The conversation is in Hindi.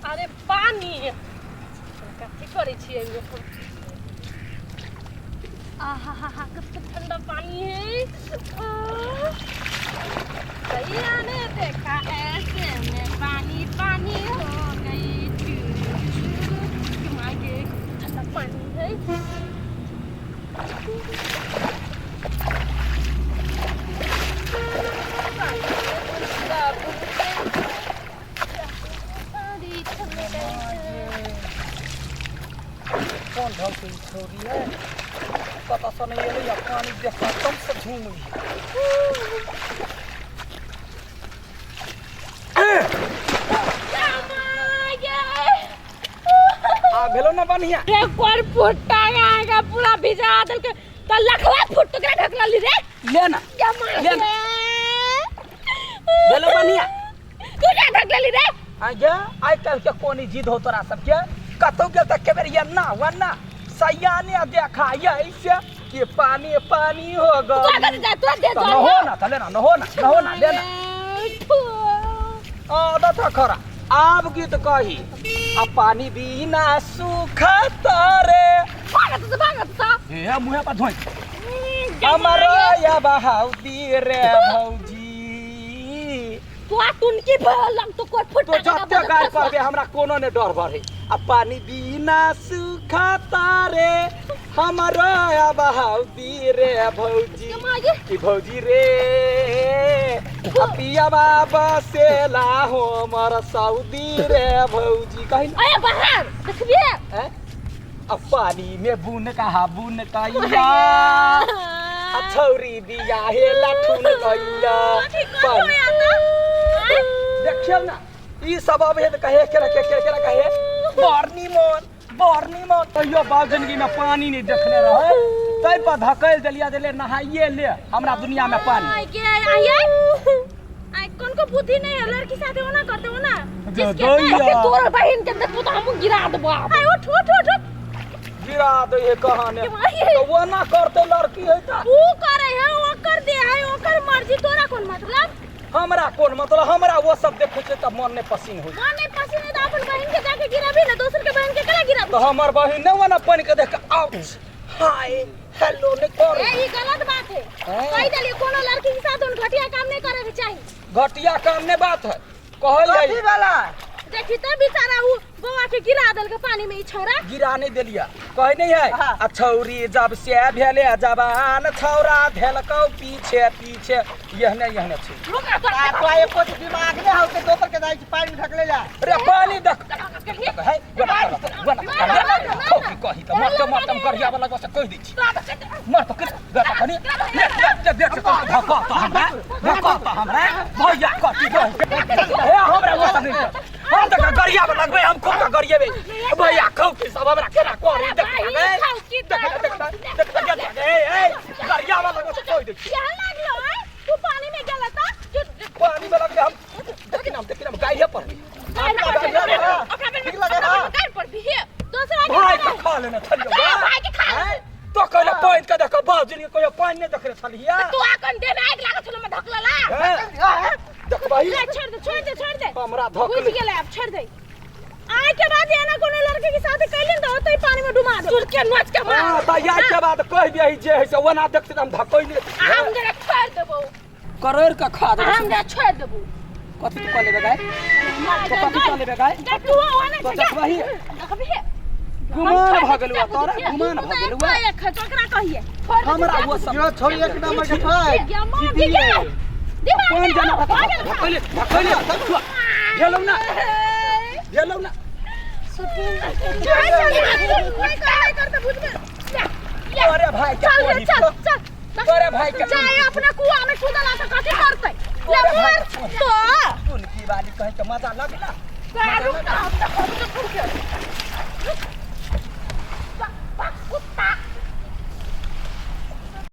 अरे पानी कथी करे छियै आहा हा हा कितना ठंडा पानी है भैया ने देखा ऐसे में पानी पानी हो गई मांगे ठंडा पानी है कौन ढंग से छोड़ी है पता सा नहीं है पानी देखा कम से झूम भेलो ना बढ़िया एक और फुट्टा आएगा पूरा भिजा दल के तो लखवा फुट के ढकला ली रे ले ना ले ना भेलो बढ़िया तू क्या ढकला ली रे आजा आई कल के कोनी जिद हो तोरा सब के कतो के तक के बेरिया ना वरना सयाने देखा ये ऐसे कि पानी पानी हो गया तू अगर जा तू दे न हो ना तले ना न हो ना ले ना दादा खरा आप गीत कही आ पानी बिना सूखा तारे भागत सा हे मुहे पर धोई हमरो या बहाउदी रे भौजी तू तुनकी भलम तो कोई फुट तो जत्ते गाय करबे हमरा कोनो ने डर भरे आ पानी बिना सूखा तारे हमरो या बहाउदी रे भौजी की भौजी रे पिया बाबा से ला हो मर सऊदी रे भौजी कहीं अरे बाहर देखबिए हैं अब पानी में बुन कहिया छौरी बिया हे लाठुन कहिया देखियो ना ई सब अब हे कहे केरा कहे बरनी मोन तो यो बाल जिंदगी में पानी नहीं देखने रहे तै पर धकेल देलिया देले नहाइए ले हमरा दुनिया में पानी आई कौन को बुद्धि नहीं है लड़की साथे होना करते हो ना जिसके तोर बहन के तू तो हम गिरा देबो आई उठ गिरा दे ये कहानी तो वो ना करते लड़की है त तू करे है वो कर दे है ओकर मर्जी तोरा कौन मतलब हमरा कौन मतलब हमरा वो सब देखे छे त मन ने पसीन हो मन ने पसीन है तो अपन बहन के जाके गिराबी ना दोसर के बहन के कला गिराबी तो हमर बहन ने वना पानी के देख आउट हाय हेलो ने कर ये गलत बात है कह दली कोनो लड़की के साथ उन घटिया काम नहीं करे के चाहिए घटिया काम ने बात है कहल जाई वाला देखी तो बेचारा वो बौआ के गिरा दल के पानी में ई छोरा गिरा नहीं देलिया कहे नहीं है आ छौरी जब से भेले जवान छौरा भेलकौ पीछे यहने छै रुका तो एको दिमाग ने हो के दोसर के जाई पानी ढकले जा रे पानी देख है गना ठोकी कही त मटम करिया वाला बस कह दै छी मर तो गटा कनी देख तो धक्का तो हमरा भैया कटी हे हमरा वो सब नहीं हम तक गरिया में लगबे हम खूब गरिएबे भैया खाऊ की सब हमरा केना करे देख ए गरिया वाला को कोई देख क्या लागलो है तू पानी में गेला त पानी में लग हम देखि नाम गाय पर ठीक लगे ना गाय पर भी है दूसरा भाई का खा लेना छलियो भाई के खा तो कहले पानी का देख बाबूजी ने कोई पानी नहीं देख रे छलिया तू आकन दे में आग लागत छलो में ढकलला देख भाई छोड़ दे हमरा धक बुझ गेले अब छोड़ दे आज के बाद ये ना कोनो लड़के के साथ कैलिन तो होतै पानी में डुबा दे तुरके नोच के मार हां त यार के बाद कह दिया जे है से वना देख से हम धकई ले हम जरा छोड़ देबो करोड़ का खा दे हम जरा छोड़ देबो कथि तू कर लेबे गाय तो कथि कर लेबे गाय तू ओने तो देख वही देखबी गुमान भगलुआ तोरा गुमान भगलुआ एक खचकरा कहिए हमरा वो सब जो छोड़ी एक नंबर के फाय दीदी कौन जाना धकई ले गेलौ ना अरे भाई चल अरे भाई के चाहे अपना कुआं में कूदला त कथि करतै ले मार तो उनकी वाली कहे के मजा लगला रुक